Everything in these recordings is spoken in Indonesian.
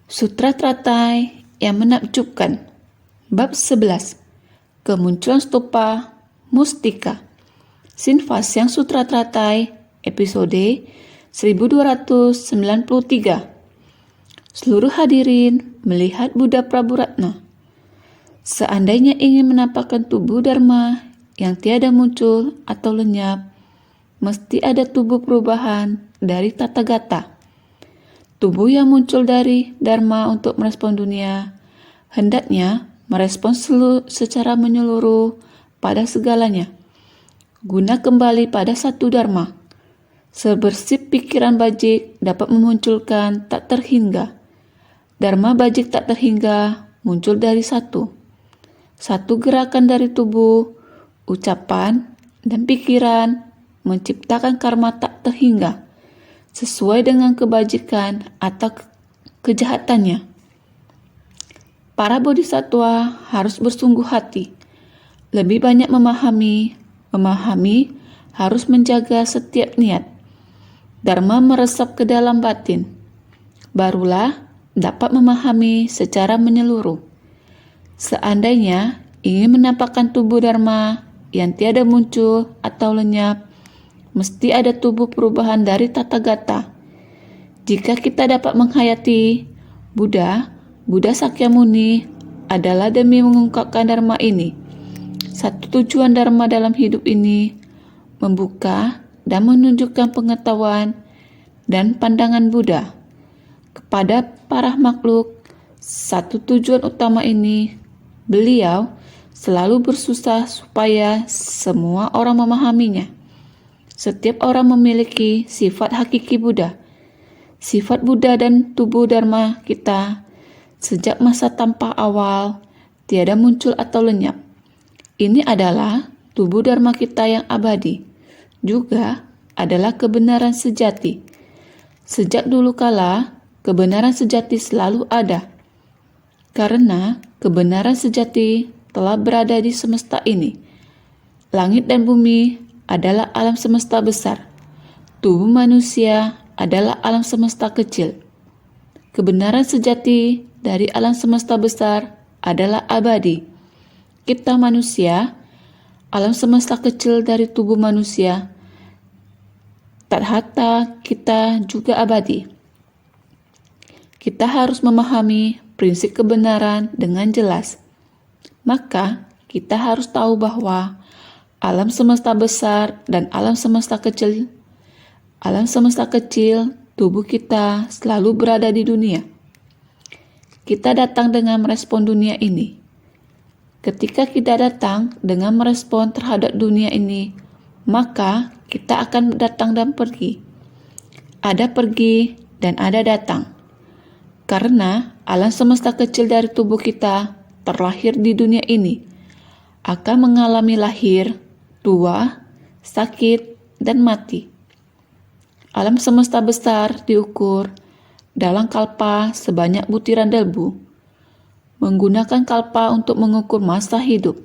Sutra Teratai yang menakjubkan. Bab 11. Kemunculan stupa Mustika. Sinvasyang Sutra Teratai, episode 1293. Seluruh hadirin melihat Buddha Prabhuratna. Seandainya ingin menampakkan tubuh Dharma yang tiada muncul atau lenyap, mesti ada tubuh perubahan dari Tathagata. Tubuh yang muncul dari Dharma untuk merespon dunia, hendaknya merespon secara menyeluruh pada segalanya, guna kembali pada satu Dharma. Sebersih pikiran bajik dapat memunculkan tak terhingga. Dharma bajik tak terhingga muncul dari satu gerakan dari tubuh, ucapan, dan pikiran menciptakan karma tak terhingga sesuai dengan kebajikan atau kejahatannya. Para bodhisattva harus bersungguh hati, lebih banyak memahami, harus menjaga setiap niat. Dharma meresap ke dalam batin, barulah dapat memahami secara menyeluruh. Seandainya ingin menampakkan tubuh Dharma yang tiada muncul atau lenyap, mesti ada tubuh perubahan dari Tathagata. Jika kita dapat menghayati Buddha Sakyamuni adalah demi mengungkapkan Dharma ini. Satu tujuan Dharma dalam hidup ini membuka dan menunjukkan pengetahuan dan pandangan Buddha kepada para makhluk. Satu tujuan utama ini, beliau selalu bersusah supaya semua orang memahaminya. Setiap orang memiliki sifat hakiki Buddha. Sifat Buddha dan tubuh Dharma kita sejak masa tanpa awal tiada muncul atau lenyap. Ini adalah tubuh Dharma kita yang abadi, juga adalah kebenaran sejati. Sejak dulu kala, kebenaran sejati selalu ada. Karena kebenaran sejati telah berada di semesta ini. Langit dan bumi adalah alam semesta besar. Tubuh manusia adalah alam semesta kecil. Kebenaran sejati dari alam semesta besar adalah abadi. Kita manusia, alam semesta kecil dari tubuh manusia, Tathagata kita juga abadi. Kita harus memahami prinsip kebenaran dengan jelas. Maka kita harus tahu bahwa alam semesta besar dan alam semesta kecil, tubuh kita selalu berada di dunia. Kita datang dengan merespon dunia ini. Ketika kita datang dengan merespon terhadap dunia ini, maka kita akan datang dan pergi. Ada pergi dan ada datang. Karena alam semesta kecil dari tubuh kita terlahir di dunia ini, akan mengalami lahir, tua, sakit, dan mati. Alam semesta besar diukur dalam kalpa sebanyak butiran debu. Menggunakan kalpa untuk mengukur masa hidup,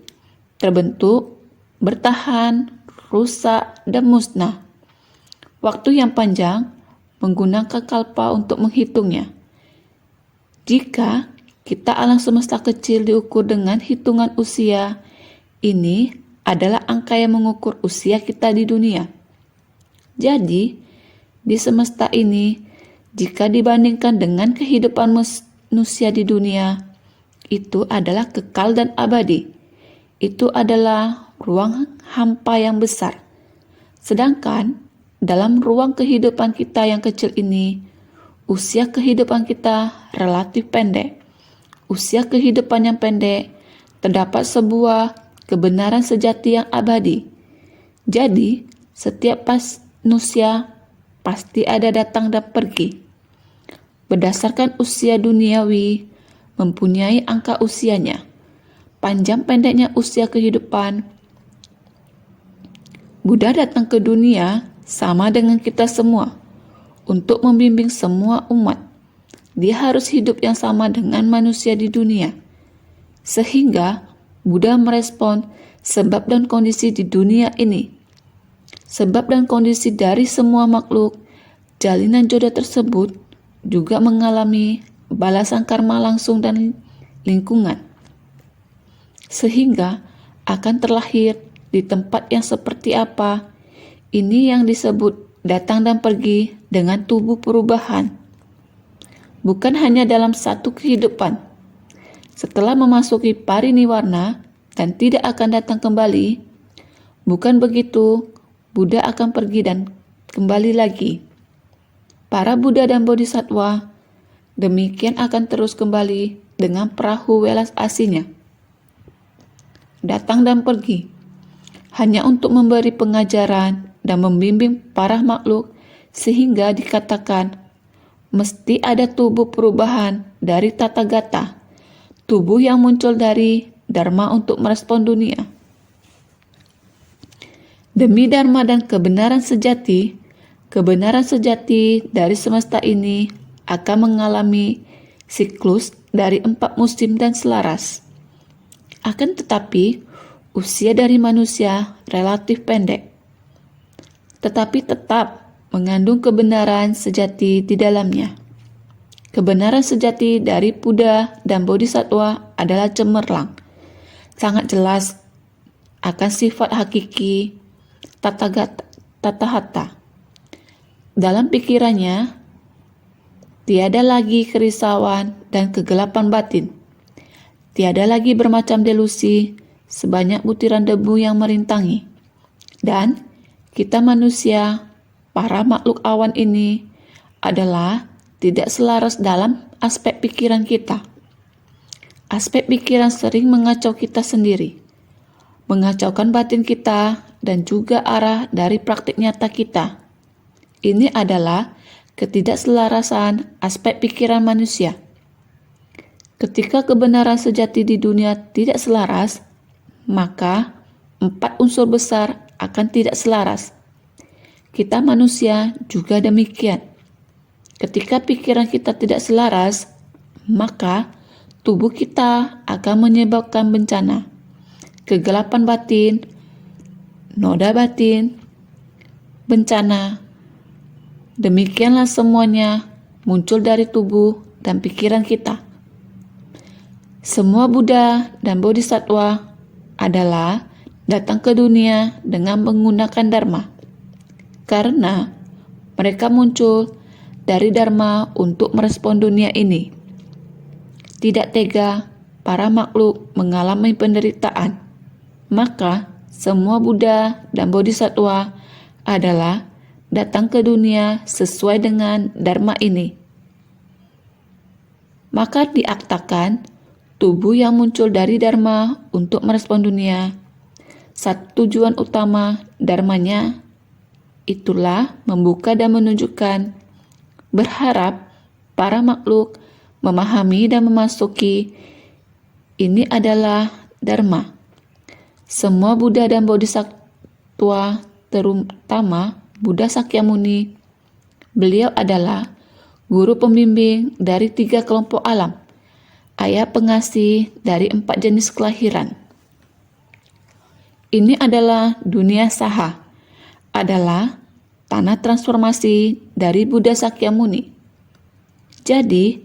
terbentuk, bertahan, rusak, dan musnah. Waktu yang panjang menggunakan kalpa untuk menghitungnya. Jika kita alam semesta kecil diukur dengan hitungan usia, ini adalah angka yang mengukur usia kita di dunia. Jadi, di semesta ini, jika dibandingkan dengan kehidupan manusia di dunia, itu adalah kekal dan abadi. Itu adalah ruang hampa yang besar. Sedangkan, dalam ruang kehidupan kita yang kecil ini, usia kehidupan kita relatif pendek. Usia kehidupan yang pendek, terdapat sebuah kebenaran sejati yang abadi. Jadi, setiap manusia pasti ada datang dan pergi. Berdasarkan usia duniawi, mempunyai angka usianya. Panjang pendeknya usia kehidupan. Buddha datang ke dunia sama dengan kita semua, untuk membimbing semua umat. Dia harus hidup yang sama dengan manusia di dunia. Sehingga Buddha merespon sebab dan kondisi di dunia ini. Sebab dan kondisi dari semua makhluk, jalinan jodoh tersebut juga mengalami balasan karma langsung dan lingkungan. Sehingga akan terlahir di tempat yang seperti apa. Ini yang disebut datang dan pergi dengan tubuh perubahan. Bukan hanya dalam satu kehidupan. Setelah memasuki pariniwarna dan tidak akan datang kembali, bukan begitu, Buddha akan pergi dan kembali lagi. Para Buddha dan Bodhisattva demikian akan terus kembali dengan perahu welas aslinya. Datang dan pergi, hanya untuk memberi pengajaran dan membimbing para makhluk sehingga dikatakan mesti ada tubuh perubahan dari Tathagata, tubuh yang muncul dari Dharma untuk merespon dunia. Demi Dharma dan kebenaran sejati dari semesta ini akan mengalami siklus dari 4 musim dan selaras. Akan tetapi, usia dari manusia relatif pendek, tetapi tetap mengandung kebenaran sejati di dalamnya. Kebenaran sejati dari Buddha dan Bodhisattva adalah cemerlang, sangat jelas akan sifat hakiki Tathagata. Dalam pikirannya, tiada lagi kerisauan dan kegelapan batin. Tiada lagi bermacam delusi, sebanyak butiran debu yang merintangi. Dan kita manusia, para makhluk awan ini, adalah tidak selaras dalam aspek pikiran kita. Aspek pikiran sering mengacau kita sendiri, mengacaukan batin kita, dan juga arah dari praktik nyata kita. Ini adalah ketidakselarasan aspek pikiran manusia. Ketika kebenaran sejati di dunia tidak selaras, maka 4 unsur besar akan tidak selaras. Kita manusia juga demikian. Ketika pikiran kita tidak selaras, maka tubuh kita akan menyebabkan bencana, kegelapan batin, noda batin, bencana. Demikianlah semuanya muncul dari tubuh dan pikiran kita. Semua Buddha dan Bodhisattva adalah datang ke dunia dengan menggunakan Dharma, karena mereka muncul dari Dharma untuk merespon dunia ini. Tidak tega para makhluk mengalami penderitaan, maka semua Buddha dan Bodhisattva adalah datang ke dunia sesuai dengan Dharma ini. Maka diaktakan tubuh yang muncul dari Dharma untuk merespon dunia. Satu tujuan utama Dharmanya itulah membuka dan menunjukkan, berharap para makhluk memahami dan memasuki ini adalah Dharma. Semua Buddha dan Bodhisattva, terutama Buddha Sakyamuni, beliau adalah guru pembimbing dari 3 kelompok alam, ayah pengasih dari 4 jenis kelahiran. Ini adalah dunia saha, adalah tanah transformasi dari Buddha Sakyamuni. Jadi,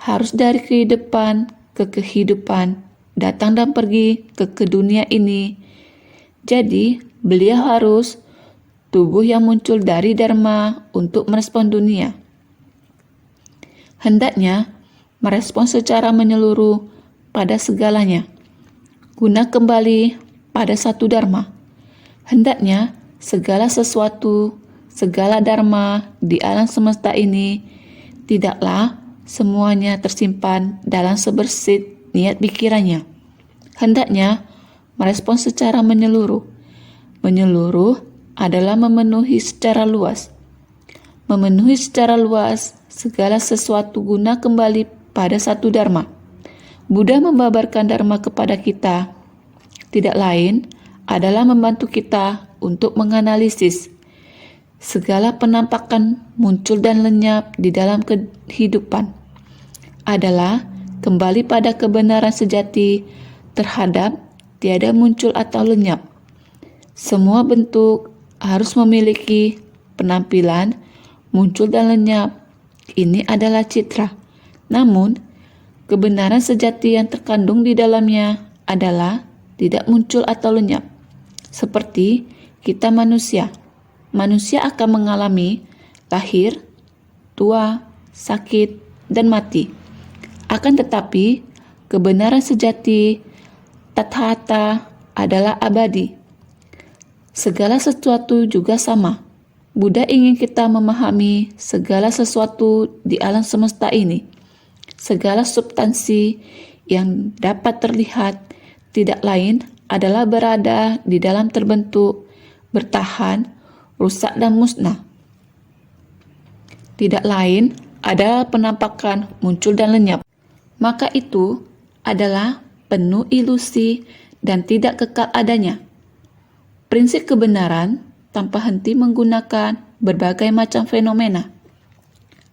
harus dari kehidupan ke kehidupan, datang dan pergi ke dunia ini. Jadi, beliau harus tubuh yang muncul dari Dharma untuk merespon dunia. Hendaknya merespon secara menyeluruh pada segalanya, guna kembali pada satu Dharma. Hendaknya segala sesuatu, segala Dharma di alam semesta ini tidaklah semuanya tersimpan dalam sebersit niat pikirannya. Hendaknya merespon secara menyeluruh. Menyeluruh adalah memenuhi secara luas. Memenuhi secara luas segala sesuatu guna kembali pada satu Dharma. Buddha membabarkan Dharma kepada kita, tidak lain adalah membantu kita untuk menganalisis segala penampakan muncul dan lenyap di dalam kehidupan, adalah kembali pada kebenaran sejati terhadap tiada muncul atau lenyap. Semua bentuk harus memiliki penampilan muncul dan lenyap. Ini adalah citra, Namun, kebenaran sejati yang terkandung di dalamnya adalah tidak muncul atau lenyap. Seperti kita manusia. Manusia akan mengalami lahir, tua, sakit, dan mati. Akan tetapi, kebenaran sejati Tathata adalah abadi. Segala sesuatu juga sama. Buddha ingin kita memahami segala sesuatu di alam semesta ini. Segala substansi yang dapat terlihat tidak lain adalah berada di dalam terbentuk, bertahan, rusak dan musnah. Tidak lain adalah penampakan muncul dan lenyap. Maka itu adalah penuh ilusi dan tidak kekal adanya. Prinsip kebenaran tanpa henti menggunakan berbagai macam fenomena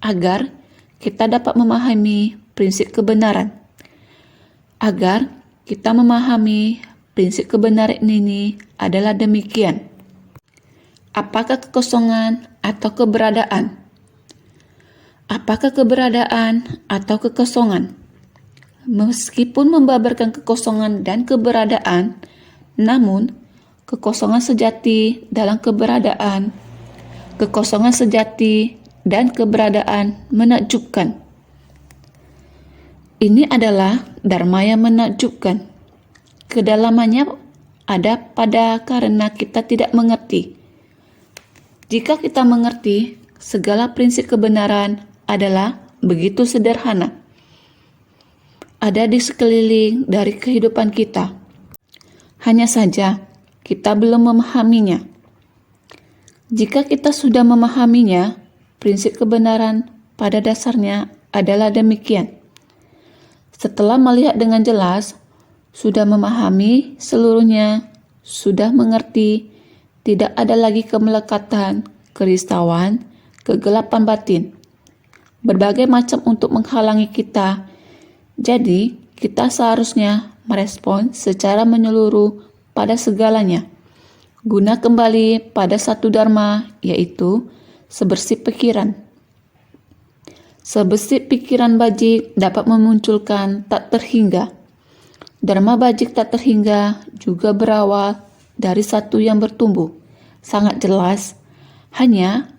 agar kita dapat memahami prinsip kebenaran. Agar kita memahami prinsip kebenaran ini adalah demikian. Apakah kekosongan atau keberadaan? Apakah keberadaan atau kekosongan? Meskipun membabarkan kekosongan dan keberadaan, namun kekosongan sejati dalam keberadaan, kekosongan sejati dan keberadaan menakjubkan. Ini adalah dharma yang menakjubkan. Kedalamannya ada pada karena kita tidak mengerti. Jika kita mengerti, segala prinsip kebenaran adalah begitu sederhana. Ada di sekeliling dari kehidupan kita. Hanya saja kita belum memahaminya. Jika kita sudah memahaminya, prinsip kebenaran pada dasarnya adalah demikian. Setelah melihat dengan jelas, sudah memahami seluruhnya, sudah mengerti, tidak ada lagi kemelekatan, kerisauan, kegelapan batin, berbagai macam untuk menghalangi kita. Jadi, kita seharusnya merespon secara menyeluruh pada segalanya. Guna kembali pada satu dharma, yaitu sebersih pikiran. Sebersih pikiran bajik dapat memunculkan tak terhingga. Dharma bajik tak terhingga juga berawal dari satu yang bertumbuh. Sangat jelas, hanya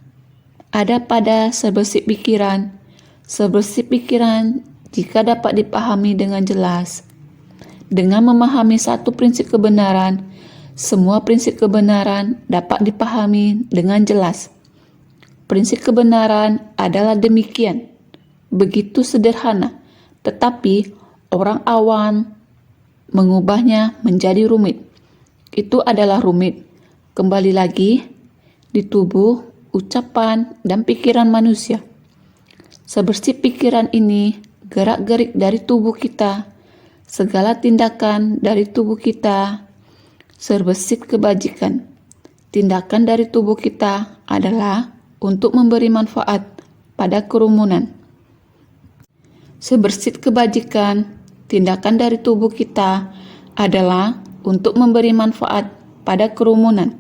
ada pada sebersih pikiran. Sebersih pikiran jika dapat dipahami dengan jelas. Dengan memahami satu prinsip kebenaran, semua prinsip kebenaran dapat dipahami dengan jelas. Prinsip kebenaran adalah demikian, begitu sederhana, tetapi orang awam mengubahnya menjadi rumit. Itu adalah rumit. Kembali lagi di tubuh, ucapan, dan pikiran manusia. Sebersih pikiran ini gerak-gerik dari tubuh kita, segala tindakan dari tubuh kita, serbesit kebajikan. Tindakan dari tubuh kita adalah untuk memberi manfaat pada kerumunan. Sebersit kebajikan, tindakan dari tubuh kita adalah untuk memberi manfaat pada kerumunan.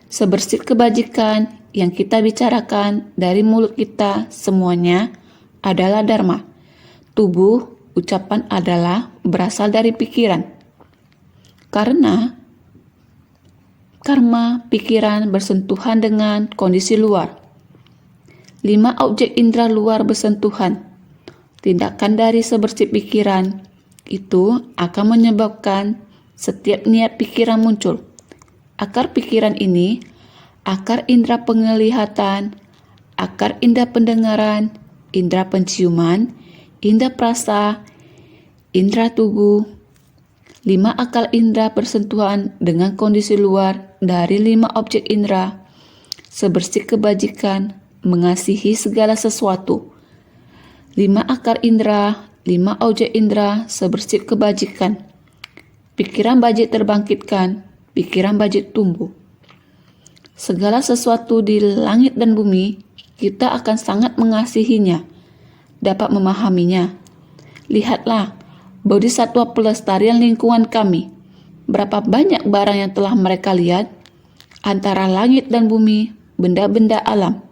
Sebersit kebajikan yang kita bicarakan dari mulut kita semuanya adalah dharma. Tubuh, ucapan adalah berasal dari pikiran. Karena karma pikiran bersentuhan dengan kondisi luar. 5 objek indera luar bersentuhan. Tindakan dari sebersih pikiran itu akan menyebabkan setiap niat pikiran muncul. Akar pikiran ini, akar indera penglihatan, akar indera pendengaran, indera penciuman, indera perasa, indera tubuh. 5 akal indera bersentuhan dengan kondisi luar dari 5 objek indera. Sebersih kebajikan mengasihi segala sesuatu. 5 akar indera, 5 objek indera sebersih kebajikan. Pikiran bajik terbangkitkan, pikiran bajik tumbuh. Segala sesuatu di langit dan bumi, kita akan sangat mengasihinya, dapat memahaminya. Lihatlah, bodhisatwa pelestarian lingkungan kami. Berapa banyak barang yang telah mereka lihat, antara langit dan bumi, benda-benda alam,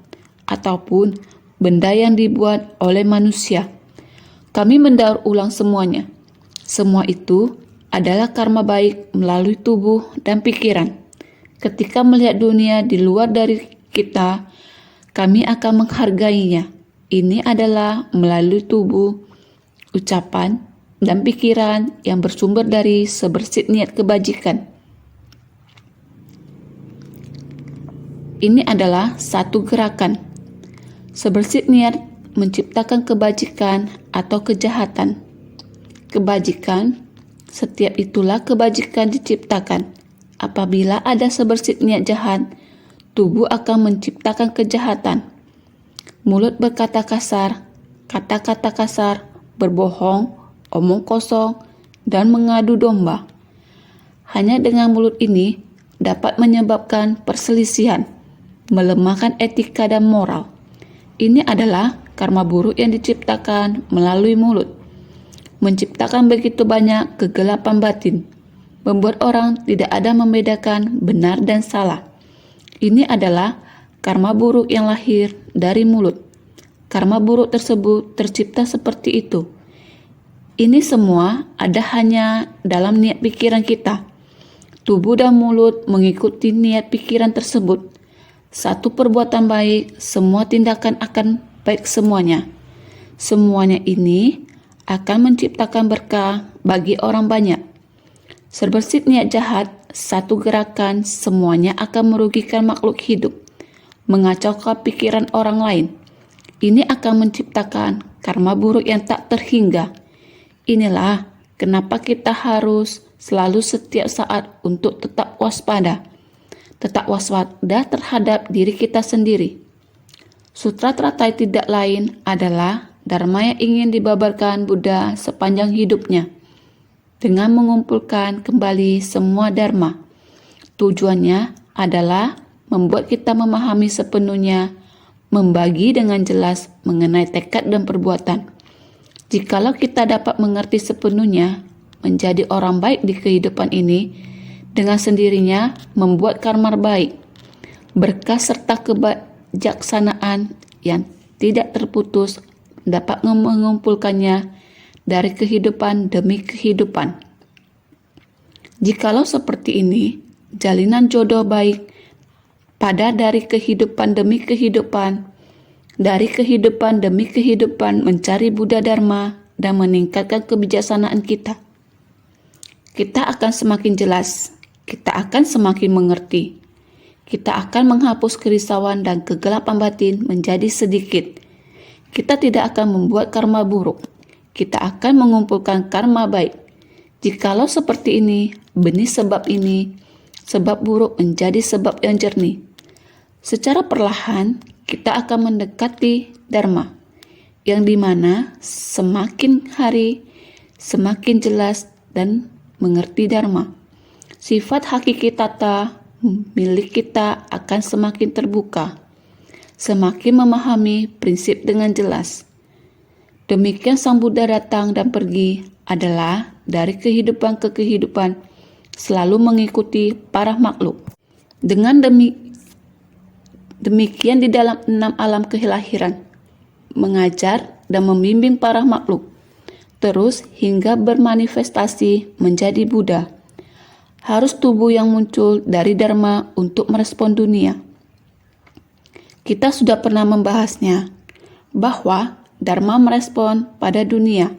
ataupun benda yang dibuat oleh manusia. Kami mendaur ulang semuanya. Semua itu adalah karma baik melalui tubuh dan pikiran. Ketika melihat dunia di luar dari kita, kami akan menghargainya. Ini adalah melalui tubuh, ucapan, dan pikiran yang bersumber dari sebersih niat kebajikan. Ini adalah satu gerakan. Sebersih niat menciptakan kebajikan atau kejahatan. Kebajikan, setiap itulah kebajikan diciptakan. Apabila ada sebersih niat jahat, tubuh akan menciptakan kejahatan. Mulut berkata kasar, kata-kata kasar, berbohong, omong kosong, dan mengadu domba. Hanya dengan mulut ini dapat menyebabkan perselisihan, melemahkan etika dan moral. Ini adalah karma buruk yang diciptakan melalui mulut. Menciptakan begitu banyak kegelapan batin, membuat orang tidak ada membedakan benar dan salah. Ini adalah karma buruk yang lahir dari mulut. Karma buruk tersebut tercipta seperti itu. Ini semua ada hanya dalam niat pikiran kita. Tubuh dan mulut mengikuti niat pikiran tersebut. Satu perbuatan baik, semua tindakan akan baik semuanya. Semuanya ini akan menciptakan berkah bagi orang banyak. Sebersih niat jahat, satu gerakan, semuanya akan merugikan makhluk hidup, mengacaukan pikiran orang lain. Ini akan menciptakan karma buruk yang tak terhingga. Inilah kenapa kita harus selalu setiap saat untuk tetap waspada. Tetap waspada terhadap diri kita sendiri. Sutra teratai tidak lain adalah dharma yang ingin dibabarkan Buddha sepanjang hidupnya. Dengan mengumpulkan kembali semua dharma. Tujuannya adalah membuat kita memahami sepenuhnya, membagi dengan jelas mengenai tekad dan perbuatan. Jikalau kita dapat mengerti sepenuhnya, menjadi orang baik di kehidupan ini, dengan sendirinya membuat karma baik, berkah serta kebijaksanaan yang tidak terputus dapat mengumpulkannya dari kehidupan demi kehidupan. Jikalau seperti ini, jalinan jodoh baik pada dari kehidupan demi kehidupan, dari kehidupan demi kehidupan mencari Buddha Dharma dan meningkatkan kebijaksanaan kita. Kita akan semakin jelas. Kita akan semakin mengerti. Kita akan menghapus kerisauan dan kegelapan batin menjadi sedikit. Kita tidak akan membuat karma buruk. Kita akan mengumpulkan karma baik. Jikalau seperti ini, benih sebab ini, sebab buruk menjadi sebab yang jernih. Secara perlahan, kita akan mendekati Dharma, yang dimana semakin hari, semakin jelas dan mengerti Dharma. Sifat hakiki tata milik kita akan semakin terbuka, semakin memahami prinsip dengan jelas. Demikian Sang Buddha datang dan pergi adalah dari kehidupan ke kehidupan, selalu mengikuti para makhluk. Dengan demikian di dalam 6 alam kelahiran, mengajar dan membimbing para makhluk, terus hingga bermanifestasi menjadi Buddha. Harus tubuh yang muncul dari Dharma untuk merespon dunia. Kita sudah pernah membahasnya, bahwa Dharma merespon pada dunia.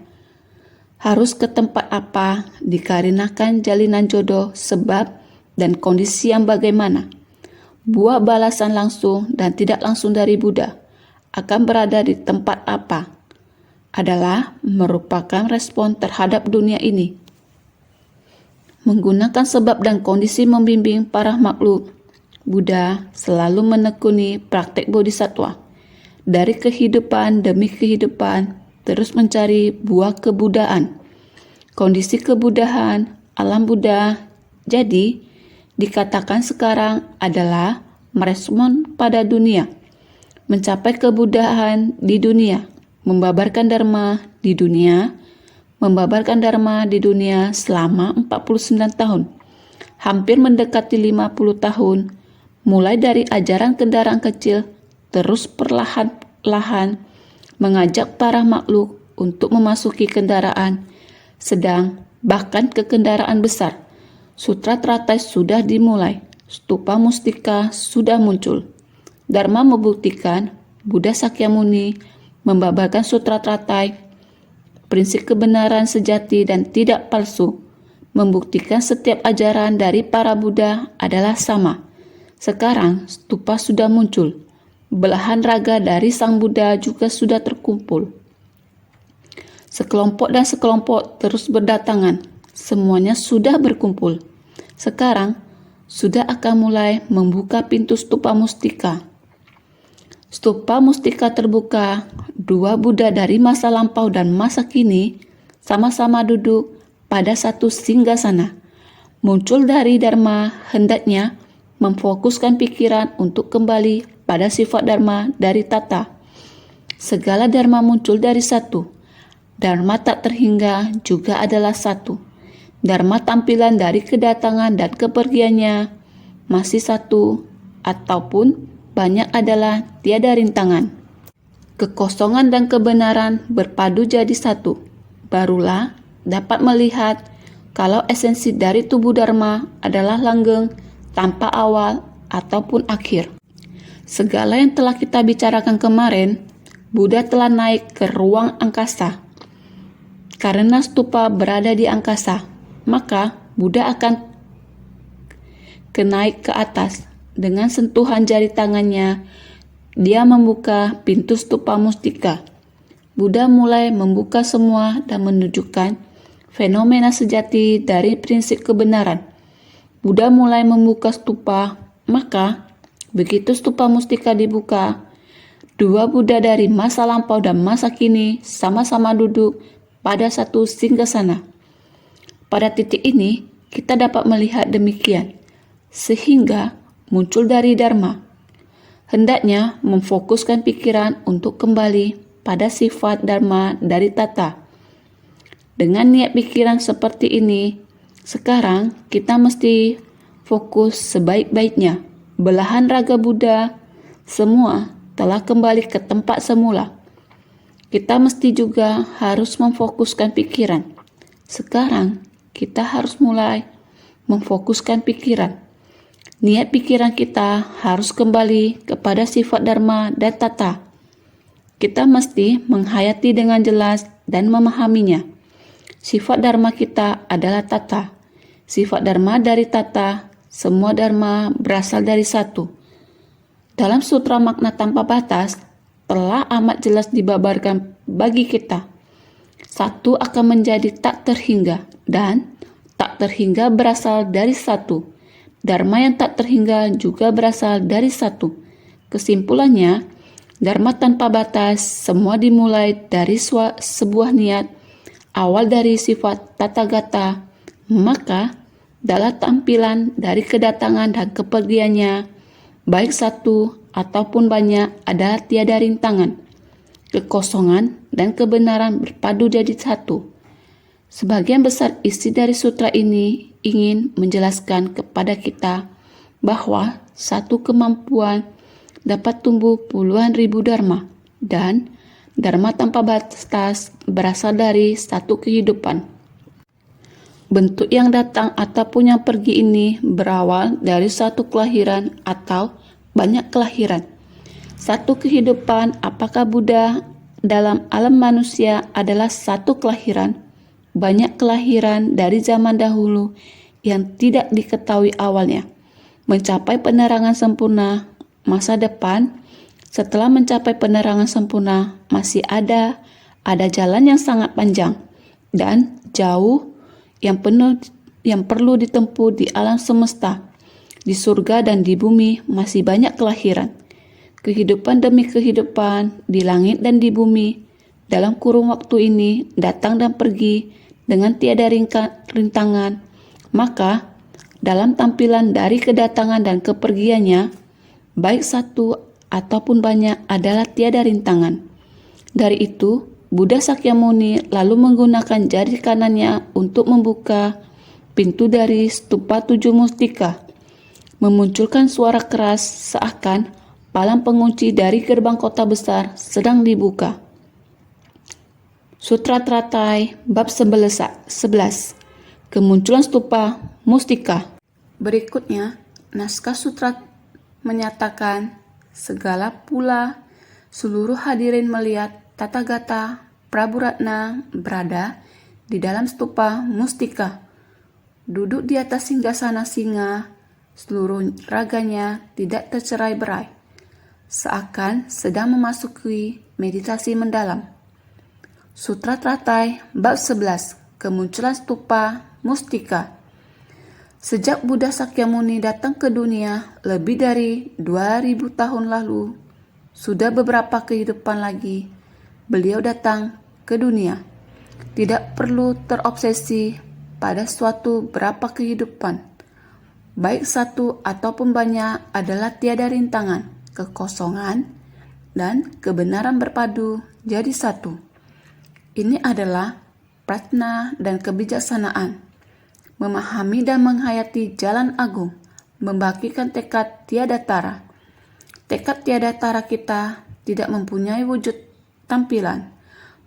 Harus ke tempat apa dikarenakan jalinan jodoh, sebab, dan kondisi yang bagaimana. Buah balasan langsung dan tidak langsung dari Buddha akan berada di tempat apa adalah merupakan respon terhadap dunia ini. Menggunakan sebab dan kondisi membimbing para makhluk, Buddha selalu menekuni praktek bodhisattva. Dari kehidupan demi kehidupan, terus mencari buah kebudaan. Kondisi kebudaan, alam Buddha, jadi dikatakan sekarang adalah merespon pada dunia. Mencapai kebudaan di dunia, membabarkan Dharma di dunia, membabarkan Dharma di dunia selama 49 tahun, hampir mendekati 50 tahun, mulai dari ajaran kendaraan kecil, terus perlahan-lahan mengajak para makhluk untuk memasuki kendaraan sedang, bahkan ke kendaraan besar. Sutra teratai sudah dimulai, stupa mustika sudah muncul. Dharma membuktikan Buddha Sakyamuni membabarkan sutra teratai, prinsip kebenaran sejati dan tidak palsu, membuktikan setiap ajaran dari para Buddha adalah sama. Sekarang stupa sudah muncul, belahan raga dari Sang Buddha juga sudah terkumpul. Sekelompok dan sekelompok terus berdatangan, semuanya sudah berkumpul. Sekarang sudah akan mulai membuka pintu stupa mustika. Stupa mustika terbuka, dua Buddha dari masa lampau dan masa kini sama-sama duduk pada satu singgasana. Muncul dari Dharma hendaknya memfokuskan pikiran untuk kembali pada sifat Dharma dari tata. Segala Dharma muncul dari satu. Dharma tak terhingga juga adalah satu. Dharma tampilan dari kedatangan dan kepergiannya masih satu ataupun banyak adalah tiada rintangan. Kekosongan dan kebenaran berpadu jadi satu. Barulah dapat melihat kalau esensi dari tubuh Dharma adalah langgeng tanpa awal ataupun akhir. Segala yang telah kita bicarakan kemarin, Buddha telah naik ke ruang angkasa. Karena stupa berada di angkasa, maka Buddha akan naik ke atas. Dengan sentuhan jari tangannya, dia membuka pintu stupa mustika. Buddha mulai membuka semua dan menunjukkan fenomena sejati dari prinsip kebenaran. Buddha mulai membuka stupa, maka begitu stupa mustika dibuka, dua Buddha dari masa lampau dan masa kini sama-sama duduk pada satu singgasana. Pada titik ini, kita dapat melihat demikian, sehingga muncul dari Dharma. Hendaknya memfokuskan pikiran untuk kembali pada sifat Dharma dari tata. Dengan niat pikiran seperti ini, sekarang kita mesti fokus sebaik-baiknya. Belahan raga Buddha semua telah kembali ke tempat semula. Kita mesti juga harus memfokuskan pikiran. Sekarang kita harus mulai memfokuskan pikiran. Niat pikiran kita harus kembali kepada sifat Dharma dan tata. Kita mesti menghayati dengan jelas dan memahaminya. Sifat Dharma kita adalah tata. Sifat Dharma dari tata, semua Dharma berasal dari satu. Dalam Sutra Makna Tanpa Batas, telah amat jelas dibabarkan bagi kita. Satu akan menjadi tak terhingga, dan tak terhingga berasal dari satu. Dharma yang tak terhingga juga berasal dari satu. Kesimpulannya, Dharma tanpa batas semua dimulai dari sebuah niat, awal dari sifat Tathagata, maka dalam tampilan dari kedatangan dan kepergiannya, baik satu ataupun banyak adalah tiada rintangan. Kekosongan dan kebenaran berpadu jadi satu. Sebagian besar isi dari sutra ini ingin menjelaskan kepada kita bahwa satu kemampuan dapat tumbuh puluhan ribu dharma, dan dharma tanpa batas berasal dari satu kehidupan. Bentuk yang datang ataupun yang pergi ini berawal dari satu kelahiran atau banyak kelahiran. Satu kehidupan, apakah Buddha dalam alam manusia adalah satu kelahiran? Banyak kelahiran dari zaman dahulu yang tidak diketahui awalnya. Mencapai penerangan sempurna, masa depan, setelah mencapai penerangan sempurna, masih ada jalan yang sangat panjang dan jauh yang perlu ditempuh di alam semesta. Di surga dan di bumi masih banyak kelahiran. Kehidupan demi kehidupan di langit dan di bumi dalam kurun waktu ini datang dan pergi dengan tiada rintangan, maka dalam tampilan dari kedatangan dan kepergiannya, baik satu ataupun banyak adalah tiada rintangan. Dari itu, Buddha Sakyamuni lalu menggunakan jari kanannya untuk membuka pintu dari stupa tujuh mustika, memunculkan suara keras seakan palang pengunci dari gerbang kota besar sedang dibuka. Sutra Teratai bab 11. Kemunculan stupa Mustika. Berikutnya, naskah sutra menyatakan segala pula seluruh hadirin melihat Tathagata Prabhuratna berada di dalam stupa Mustika, duduk di atas singgasana singa, seluruh raganya tidak tercerai-berai, seakan sedang memasuki meditasi mendalam. Sutra Teratai bab 11. Kemunculan stupa Mustika. Sejak Buddha Sakyamuni datang ke dunia lebih dari 2000 tahun lalu, sudah beberapa kehidupan lagi beliau datang ke dunia. Tidak perlu terobsesi pada suatu berapa kehidupan, baik satu ataupun banyak adalah tiada rintangan, kekosongan, dan kebenaran berpadu jadi satu. Ini adalah prajna dan kebijaksanaan, memahami dan menghayati jalan agung, membagikan tekad tiada tara. Tekad tiada tara kita tidak mempunyai wujud tampilan,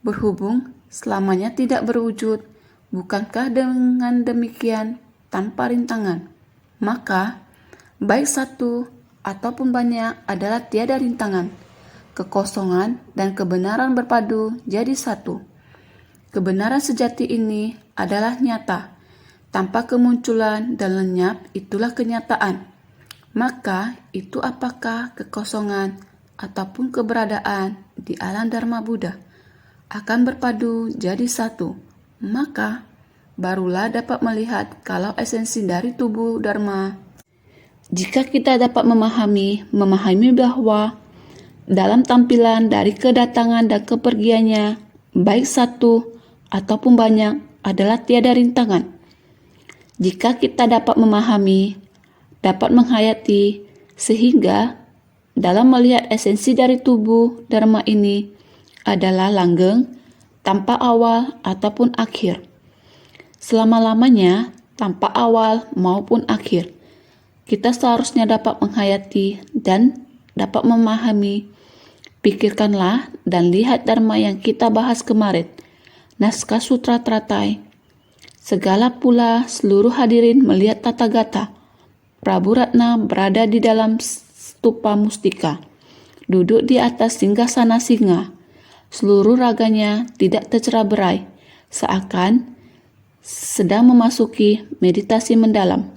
berhubung selamanya tidak berwujud, bukankah dengan demikian tanpa rintangan? Maka, baik satu ataupun banyak adalah tiada rintangan, kekosongan dan kebenaran berpadu jadi satu. Kebenaran sejati ini adalah nyata. Tanpa kemunculan dan lenyap, itulah kenyataan. Maka, itu apakah kekosongan ataupun keberadaan di alam Dharma Buddha akan berpadu jadi satu. Maka, barulah dapat melihat kalau esensi dari tubuh Dharma. Jika kita dapat memahami bahwa dalam tampilan dari kedatangan dan kepergiannya, baik satu ataupun banyak adalah tiada rintangan. Jika kita dapat memahami, dapat menghayati, sehingga dalam melihat esensi dari tubuh Dharma ini adalah langgeng, tanpa awal ataupun akhir. Selama-lamanya, tanpa awal maupun akhir. Kita seharusnya dapat menghayati dan dapat memahami. Pikirkanlah dan lihat Dharma yang kita bahas kemarin. Naskah Sutra Teratai. Segala pula seluruh hadirin melihat Tathagata Prabhuratna berada di dalam stupa Mustika, duduk di atas singgasana singa. Seluruh raganya tidak tercerai-berai, seakan sedang memasuki meditasi mendalam.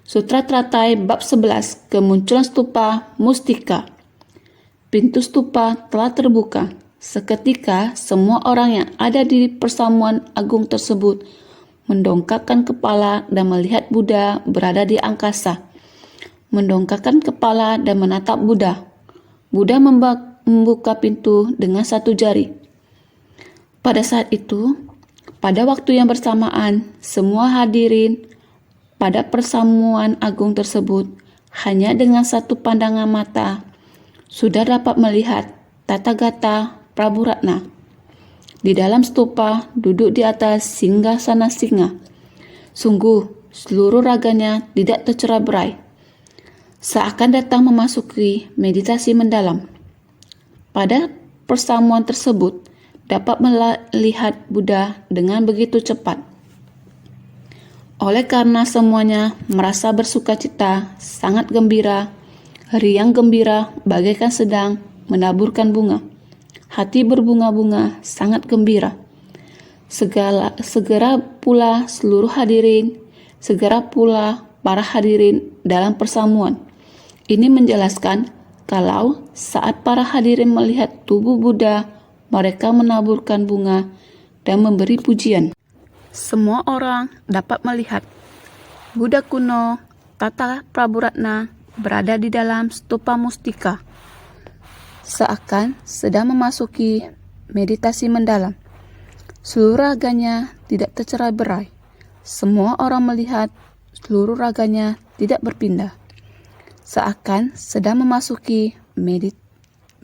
Sutra Teratai bab 11. Kemunculan stupa Mustika. Pintu stupa telah terbuka. Seketika, semua orang yang ada di persamuan agung tersebut mendongakkan kepala dan melihat Buddha berada di angkasa. Mendongakkan kepala dan menatap Buddha. Buddha membuka pintu dengan satu jari. Pada saat itu, pada waktu yang bersamaan, semua hadirin pada persamuan agung tersebut hanya dengan satu pandangan mata sudah dapat melihat Tathagata Prabhuratna di dalam stupa duduk di atas singgasana singa. Sungguh, seluruh raganya tidak tercerai-berai, seakan datang memasuki meditasi mendalam. Pada persamuan tersebut, dapat melihat Buddha dengan begitu cepat. Oleh karena semuanya merasa bersukacita, sangat gembira, riang gembira bagaikan sedang menaburkan bunga. Hati berbunga-bunga, sangat gembira. Segera pula seluruh hadirin, segera pula para hadirin dalam persamuan. Ini menjelaskan kalau saat para hadirin melihat tubuh Buddha, mereka menaburkan bunga dan memberi pujian. Semua orang dapat melihat Buddha kuno, Tata Prabhuratna, berada di dalam stupa Mustika, seakan sedang memasuki meditasi mendalam. Seluruh raganya tidak tercerai-berai. Semua orang melihat seluruh raganya tidak berpindah, seakan sedang memasuki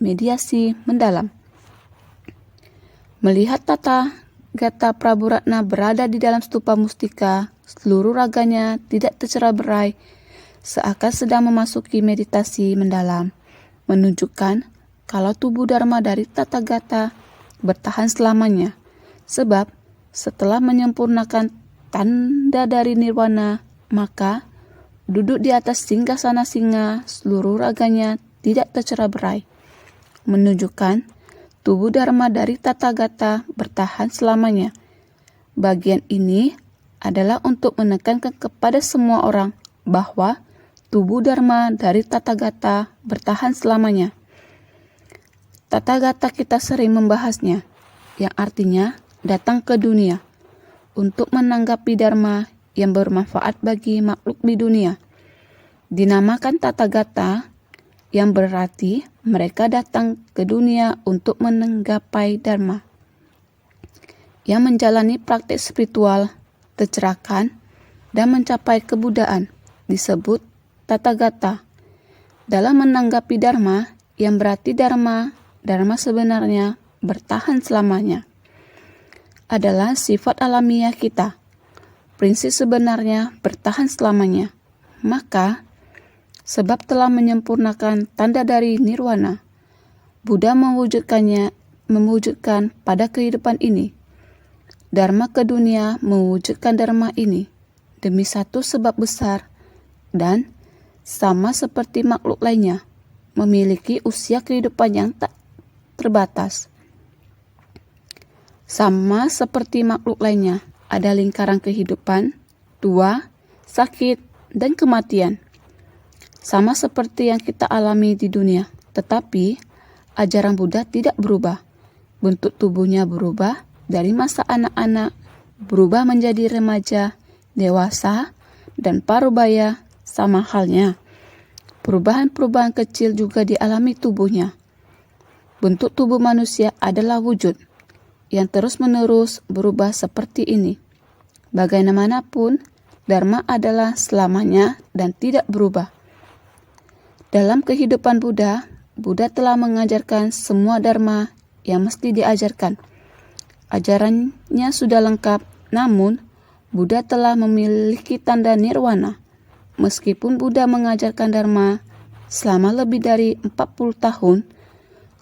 mediasi mendalam. Melihat Tathagata Prabhuratna berada di dalam stupa Mustika, seluruh raganya tidak tercerai-berai, seakan sedang memasuki meditasi mendalam, menunjukkan kalau tubuh Dharma dari Tathagata bertahan selamanya. Sebab setelah menyempurnakan tanda dari nirwana, maka duduk di atas singgasana singa seluruh raganya tidak tercerai-berai, menunjukkan tubuh Dharma dari Tathagata bertahan selamanya. Bagian ini adalah untuk menekankan kepada semua orang bahwa tubuh Dharma dari Tathagata bertahan selamanya. Tathagata kita sering membahasnya, yang artinya datang ke dunia untuk menanggapi Dharma yang bermanfaat bagi makhluk di dunia. Dinamakan Tathagata yang berarti mereka datang ke dunia untuk menggapai Dharma. Yang menjalani praktik spiritual, tercerahkan, dan mencapai kebudaan disebut Tathagata. Dalam menanggapi Dharma yang berarti Dharma sebenarnya bertahan selamanya, adalah sifat alamiah kita. Prinsip sebenarnya bertahan selamanya. Maka, sebab telah menyempurnakan tanda dari nirwana, Buddha mewujudkan pada kehidupan ini. Dharma ke dunia mewujudkan Dharma ini demi satu sebab besar dan sama seperti makhluk lainnya, memiliki usia kehidupan yang tak terbatas. Sama seperti makhluk lainnya, ada lingkaran kehidupan, tua, sakit, dan kematian. Sama seperti yang kita alami di dunia, tetapi ajaran Buddha tidak berubah. Bentuk tubuhnya berubah dari masa anak-anak, berubah menjadi remaja, dewasa, dan parubaya sama halnya. Perubahan-perubahan kecil juga dialami tubuhnya. Bentuk tubuh manusia adalah wujud yang terus-menerus berubah seperti ini. Bagaimanapun, Dharma adalah selamanya dan tidak berubah. Dalam kehidupan Buddha, Buddha telah mengajarkan semua Dharma yang mesti diajarkan. Ajarannya sudah lengkap, namun Buddha telah memiliki tanda nirwana. Meskipun Buddha mengajarkan Dharma selama lebih dari 40 tahun,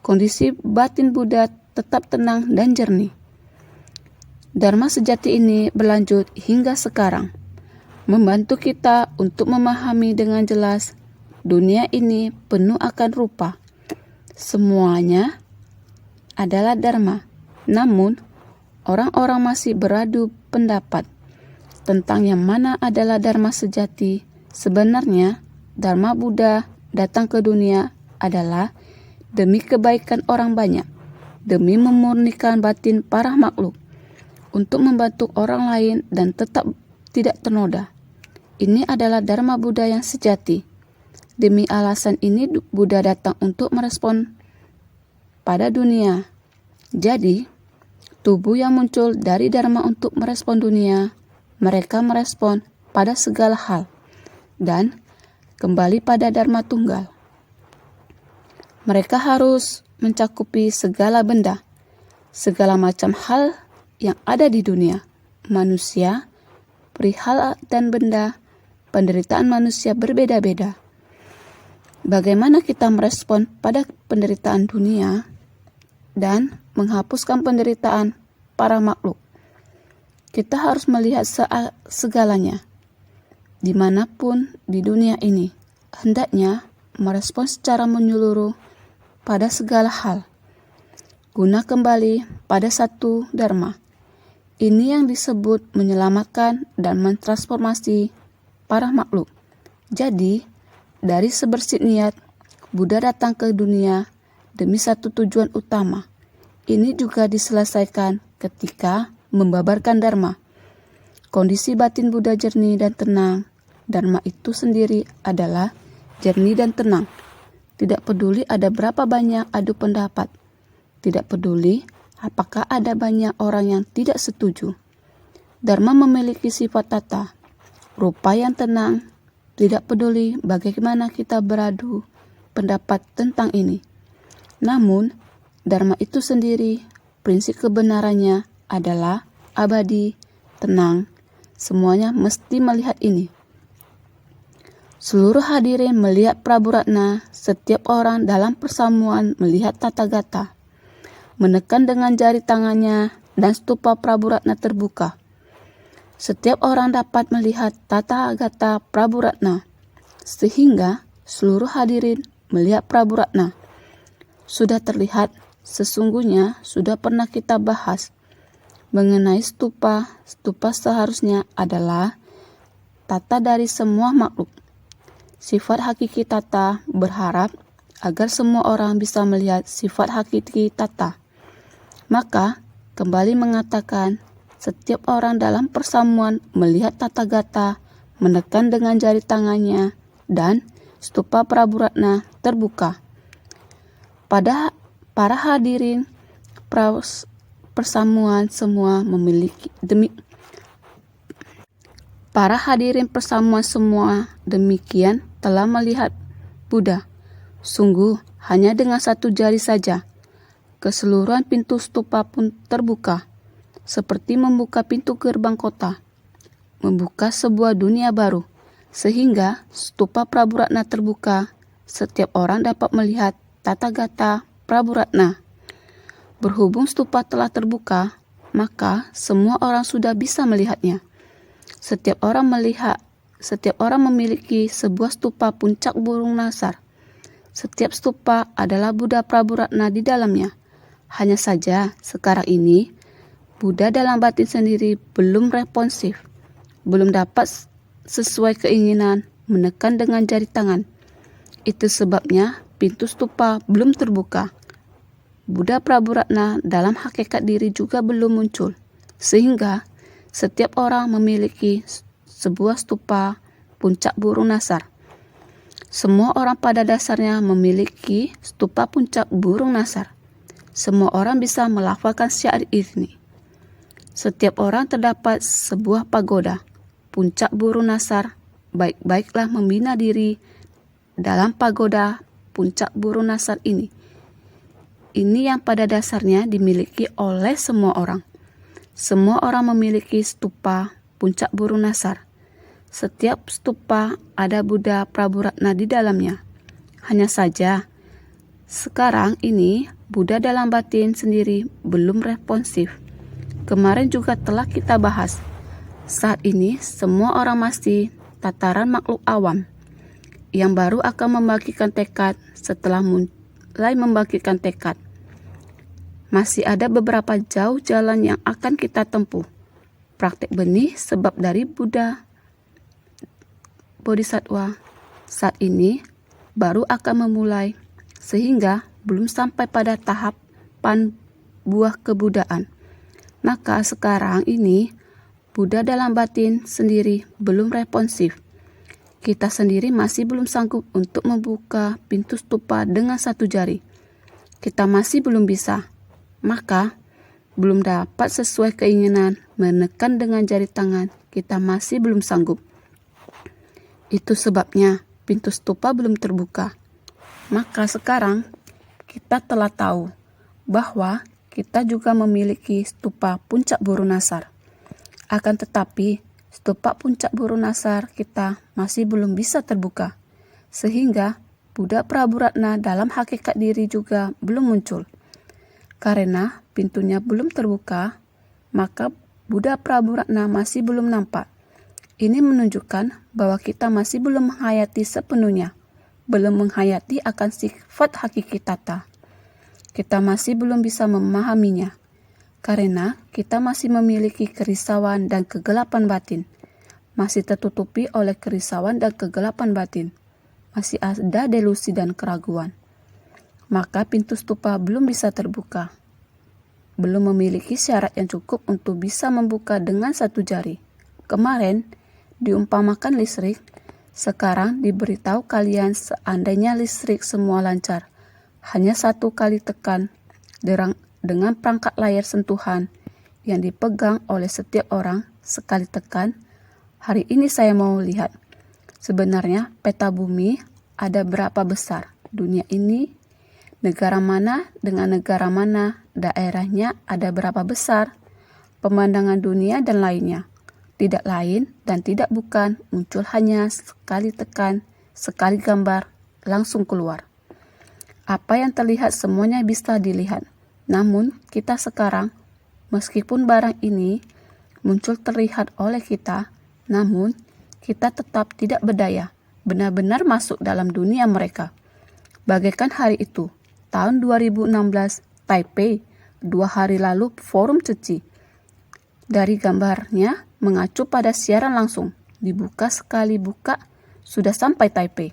kondisi batin Buddha tetap tenang dan jernih. Dharma sejati ini berlanjut hingga sekarang, membantu kita untuk memahami dengan jelas dunia ini penuh akan rupa. Semuanya adalah Dharma, namun orang-orang masih beradu pendapat tentang yang mana adalah Dharma sejati. Sebenarnya, Dharma Buddha datang ke dunia adalah demi kebaikan orang banyak, demi memurnikan batin para makhluk, untuk membantu orang lain dan tetap tidak ternoda. Ini adalah Dharma Buddha yang sejati. Demi alasan ini Buddha datang untuk merespon pada dunia. Jadi, tubuh yang muncul dari Dharma untuk merespon dunia, mereka merespon pada segala hal dan kembali pada Dharma tunggal. Mereka harus mencakupi segala benda, segala macam hal yang ada di dunia, manusia, perihal dan benda. Penderitaan manusia berbeda-beda. Bagaimana kita merespon pada penderitaan dunia dan menghapuskan penderitaan para makhluk? Kita harus melihat segalanya. Dimanapun di dunia ini, hendaknya merespon secara menyeluruh pada segala hal, guna kembali pada satu Dharma. Ini yang disebut menyelamatkan dan mentransformasi para makhluk. Jadi, dari sebersih niat, Buddha datang ke dunia demi satu tujuan utama. Ini juga diselesaikan ketika membabarkan Dharma. Kondisi batin Buddha jernih dan tenang. Dharma itu sendiri adalah jernih dan tenang. Tidak peduli ada berapa banyak adu pendapat. Tidak peduli apakah ada banyak orang yang tidak setuju. Dharma memiliki sifat tata, rupa yang tenang. Tidak peduli bagaimana kita beradu pendapat tentang ini. Namun, Dharma itu sendiri, prinsip kebenarannya adalah abadi, tenang. Semuanya mesti melihat ini. Seluruh hadirin melihat Prabhu Ratna, setiap orang dalam persamuan melihat Tathagata. menekan dengan jari tangannya, dan stupa Prabu Ratna terbuka. Setiap orang dapat melihat tata gata Prabu Ratna, sehingga seluruh hadirin melihat Prabu Ratna. Sudah terlihat, sesungguhnya sudah pernah kita bahas mengenai stupa. Stupa seharusnya adalah tata dari semua makhluk. Sifat hakiki tata berharap agar semua orang bisa melihat sifat hakiki tata. Maka, kembali mengatakan, setiap orang dalam persamuan melihat tata gata, menekan dengan jari tangannya, dan stupa Prabu Ratna terbuka. Pada para hadirin persamuan semua demikian telah melihat Buddha. Sungguh, hanya dengan satu jari saja, keseluruhan pintu stupa pun terbuka, seperti membuka pintu gerbang kota, membuka sebuah dunia baru, sehingga stupa Prabu Ratna terbuka. Setiap orang dapat melihat tata gata Prabu Ratna. Berhubung stupa telah terbuka, maka semua orang sudah bisa melihatnya. Setiap orang memiliki sebuah stupa puncak burung nasar. Setiap stupa adalah Buddha Prabu Ratna di dalamnya. Hanya saja, sekarang ini, Buddha dalam batin sendiri belum responsif, belum dapat sesuai keinginan menekan dengan jari tangan. Itu sebabnya pintu stupa belum terbuka. Buddha Prabu Ratna dalam hakikat diri juga belum muncul, sehingga setiap orang memiliki sebuah stupa puncak burung nasar. Semua orang pada dasarnya memiliki stupa puncak burung nasar. Semua orang bisa melafalkan syair ini. Setiap orang terdapat sebuah pagoda, puncak burung nasar. Baik-baiklah membina diri dalam pagoda puncak burung nasar ini. Ini yang pada dasarnya dimiliki oleh semua orang. Semua orang memiliki stupa puncak burung nasar. Setiap stupa ada Buddha Prabu Ratna di dalamnya. Hanya saja, sekarang ini Buddha dalam batin sendiri belum responsif. Kemarin juga telah kita bahas. Saat ini semua orang masih tataran makhluk awam yang baru akan membagikan tekad setelah mulai membagikan tekad. Masih ada beberapa jauh jalan yang akan kita tempuh. Praktek benih sebab dari Buddha Bodhisattva saat ini baru akan memulai, sehingga belum sampai pada tahapan buah kebudaan. Maka sekarang ini Buddha dalam batin sendiri belum responsif. Kita sendiri masih belum sanggup untuk membuka pintu stupa dengan satu jari. Kita masih belum bisa. Maka belum dapat sesuai keinginan menekan dengan jari tangan. Kita masih belum sanggup. Itu sebabnya pintu stupa belum terbuka. Maka sekarang kita telah tahu bahwa kita juga memiliki stupa puncak burung nasar. Akan tetapi stupa puncak burung nasar kita masih belum bisa terbuka. Sehingga Buddha Prabu Ratna dalam hakikat diri juga belum muncul. Karena pintunya belum terbuka, maka Buddha Prabu Ratna masih belum nampak. Ini menunjukkan bahwa kita masih belum menghayati sepenuhnya, belum menghayati akan sifat hakiki tata. Kita masih belum bisa memahaminya, karena kita masih memiliki kerisauan dan kegelapan batin, masih tertutupi oleh kerisauan dan kegelapan batin, masih ada delusi dan keraguan. Maka pintu stupa belum bisa terbuka, belum memiliki syarat yang cukup untuk bisa membuka dengan satu jari. Kemarin diumpamakan listrik, sekarang diberitahu kalian seandainya listrik semua lancar, hanya satu kali tekan dengan perangkat layar sentuhan yang dipegang oleh setiap orang sekali tekan. Hari ini saya mau lihat sebenarnya peta bumi ada berapa besar, dunia ini, negara mana dengan negara mana, daerahnya ada berapa besar, pemandangan dunia dan lainnya. Tidak lain dan tidak bukan, muncul hanya sekali tekan, sekali gambar, langsung keluar. Apa yang terlihat semuanya bisa dilihat. Namun kita sekarang, meskipun barang ini muncul terlihat oleh kita, namun kita tetap tidak berdaya benar-benar masuk dalam dunia mereka. Bagaikan hari itu, tahun 2016, Taipei, 2 hari lalu Forum Cuci. Dari gambarnya mengacu pada siaran langsung, dibuka sekali buka, sudah sampai Taipei.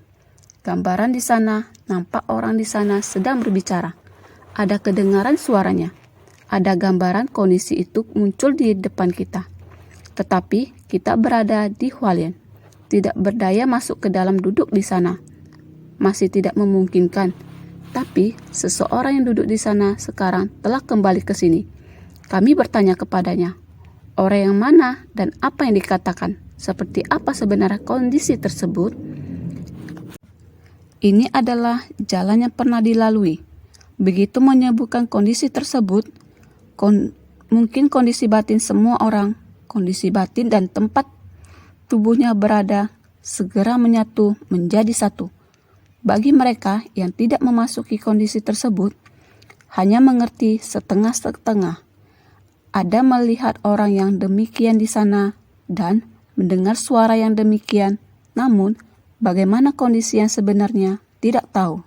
Gambaran di sana, nampak orang di sana sedang berbicara. Ada kedengaran suaranya. Ada gambaran kondisi itu muncul di depan kita. Tetapi kita berada di Hualien. Tidak berdaya masuk ke dalam duduk di sana. Masih tidak memungkinkan. Tapi seseorang yang duduk di sana sekarang telah kembali ke sini. Kami bertanya kepadanya, orang yang mana dan apa yang dikatakan? Seperti apa sebenarnya kondisi tersebut? Ini adalah jalan yang pernah dilalui. Begitu menyebutkan kondisi tersebut, mungkin kondisi batin semua orang, kondisi batin dan tempat tubuhnya berada, segera menyatu menjadi satu. Bagi mereka yang tidak memasuki kondisi tersebut, hanya mengerti setengah-setengah. Ada melihat orang yang demikian di sana dan mendengar suara yang demikian, namun bagaimana kondisi yang sebenarnya tidak tahu.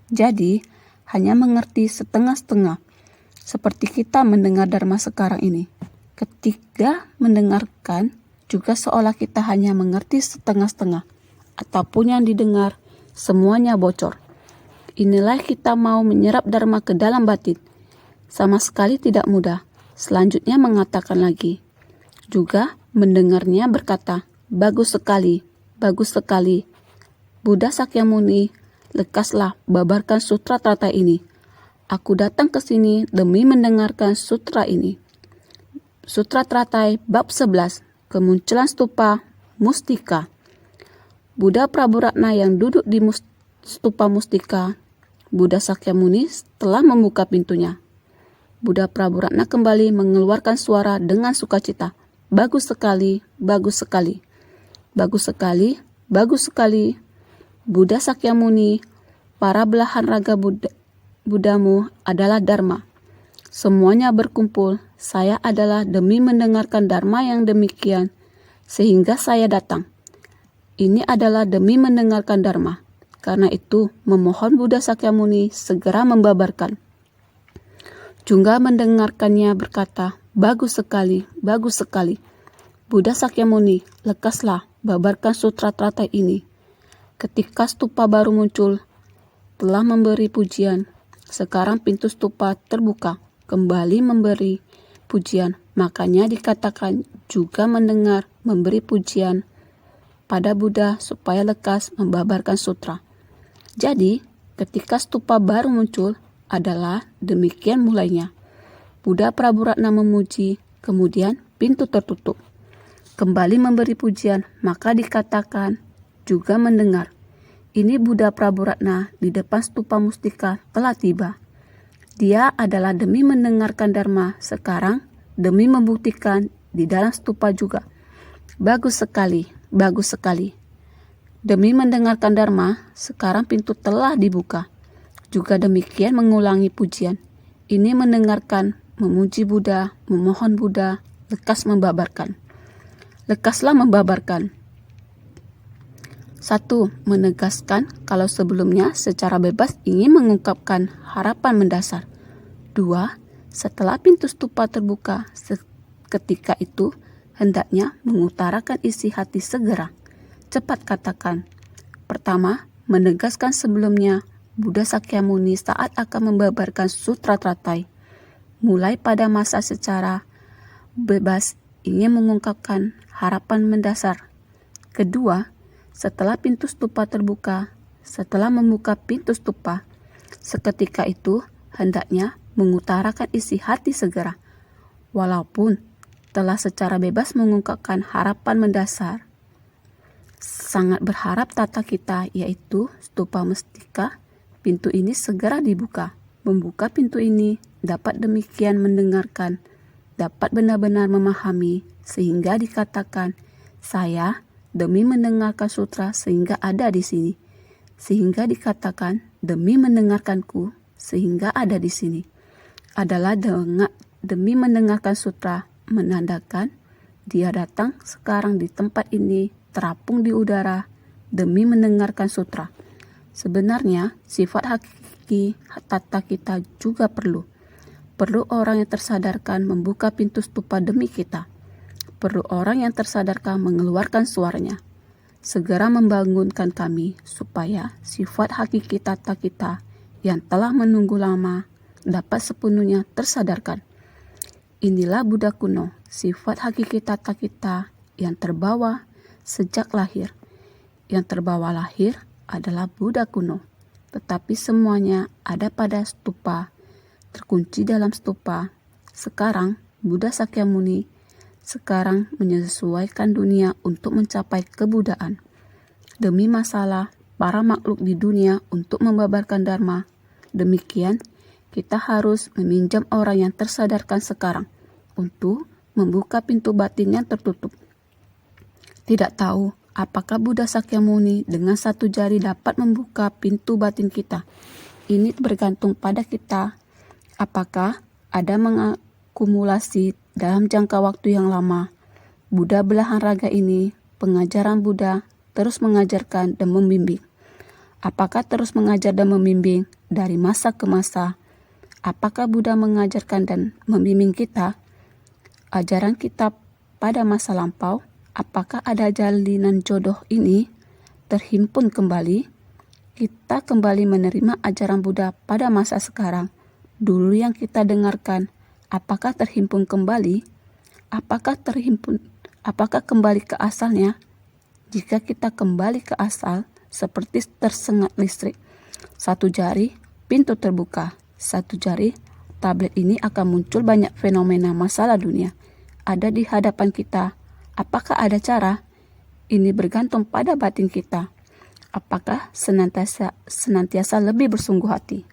Jadi, hanya mengerti setengah-setengah, seperti kita mendengar Dharma sekarang ini. Ketika mendengarkan, juga seolah kita hanya mengerti setengah-setengah, ataupun yang didengar, semuanya bocor. Inilah kita mau menyerap Dharma ke dalam batin. Sama sekali tidak mudah. Selanjutnya mengatakan lagi. Juga mendengarnya berkata, bagus sekali, bagus sekali. Buddha Sakyamuni, lekaslah babarkan sutra tata ini. Aku datang ke sini demi mendengarkan sutra ini. Sutra Tratai bab 11, kemunculan stupa Mustika. Buddha Prabhuratna yang duduk di stupa Mustika, Buddha Sakyamuni telah membuka pintunya. Buddha Prabhuratna kembali mengeluarkan suara dengan sukacita. Bagus sekali, bagus sekali. Bagus sekali, bagus sekali. Buddha Sakyamuni, para belahan raga Buddhamu adalah Dharma. Semuanya berkumpul, saya adalah demi mendengarkan Dharma yang demikian, sehingga saya datang. Ini adalah demi mendengarkan Dharma. Karena itu, memohon Buddha Sakyamuni segera membabarkan. Juga mendengarkannya berkata, bagus sekali, bagus sekali. Buddha Sakyamuni, lekaslah, babarkan sutra Tratai ini. Ketika stupa baru muncul, telah memberi pujian. Sekarang pintu stupa terbuka, kembali memberi pujian. Makanya dikatakan juga mendengar, memberi pujian pada Buddha supaya lekas membabarkan sutra. Jadi, ketika stupa baru muncul adalah demikian mulainya. Buddha Prabhuratna memuji, kemudian pintu tertutup. Kembali memberi pujian, maka dikatakan juga mendengar. Ini Buddha Prabhuratna di depan stupa Mustika telah tiba. Dia adalah demi mendengarkan Dharma, sekarang demi membuktikan di dalam stupa juga. Bagus sekali, bagus sekali. Demi mendengarkan Dharma, sekarang pintu telah dibuka. Juga demikian mengulangi pujian. Ini mendengarkan, memuji Buddha, memohon Buddha, lekas membabarkan. Lekaslah membabarkan. 1. Menegaskan kalau sebelumnya secara bebas ingin mengungkapkan harapan mendasar. 2. Setelah pintu stupa terbuka, ketika itu hendaknya mengutarakan isi hati segera. Cepat katakan. Pertama, menegaskan sebelumnya Buddha Sakyamuni saat akan membabarkan sutra Tratai. Mulai pada masa secara bebas ingin mengungkapkan harapan mendasar. Kedua, setelah pintu stupa terbuka, setelah membuka pintu stupa, seketika itu hendaknya mengutarakan isi hati segera. Walaupun telah secara bebas mengungkapkan harapan mendasar, sangat berharap tata kita, yaitu stupa Mustika, pintu ini segera dibuka. Membuka pintu ini dapat demikian mendengarkan, dapat benar-benar memahami, sehingga dikatakan, saya demi mendengarkan sutra sehingga ada di sini. Sehingga dikatakan, demi mendengarkanku sehingga ada di sini. adalah demi mendengarkan sutra, menandakan dia datang sekarang di tempat ini, terapung di udara, demi mendengarkan sutra. Sebenarnya, sifat hakiki tata kita juga perlu. Perlu orang yang tersadarkan membuka pintu stupa demi kita. Perlu orang yang tersadarkan mengeluarkan suaranya. Segera membangunkan kami supaya sifat hakiki tata kita yang telah menunggu lama dapat sepenuhnya tersadarkan. Inilah Buddha kuno, sifat hakiki tata kita yang terbawa sejak lahir. Yang terbawa lahir adalah Buddha kuno, tetapi semuanya ada pada stupa, terkunci dalam stupa. Sekarang Buddha Sakyamuni sekarang menyesuaikan dunia untuk mencapai kebudaan. Demi masalah para makhluk di dunia untuk membabarkan dharma, demikian kita harus meminjam orang yang tersadarkan sekarang untuk membuka pintu batin yang tertutup. Tidak tahu apakah Buddha Sakyamuni dengan satu jari dapat membuka pintu batin kita. Ini bergantung pada kita. Apakah ada mengakumulasi dalam jangka waktu yang lama? Buddha belahan raga ini, pengajaran Buddha, terus mengajarkan dan membimbing. Apakah terus mengajar dan membimbing dari masa ke masa? Apakah Buddha mengajarkan dan membimbing kita? Ajaran kita pada masa lampau, apakah ada jalinan jodoh ini terhimpun kembali? Kita kembali menerima ajaran Buddha pada masa sekarang. Dulu yang kita dengarkan, apakah terhimpun kembali? Apakah kembali ke asalnya? Jika kita kembali ke asal, seperti tersengat listrik. Satu jari, pintu terbuka. Satu jari, tablet ini akan muncul banyak fenomena masalah dunia. Ada di hadapan kita. Apakah ada cara? Ini bergantung pada batin kita. Apakah senantiasa lebih bersungguh hati?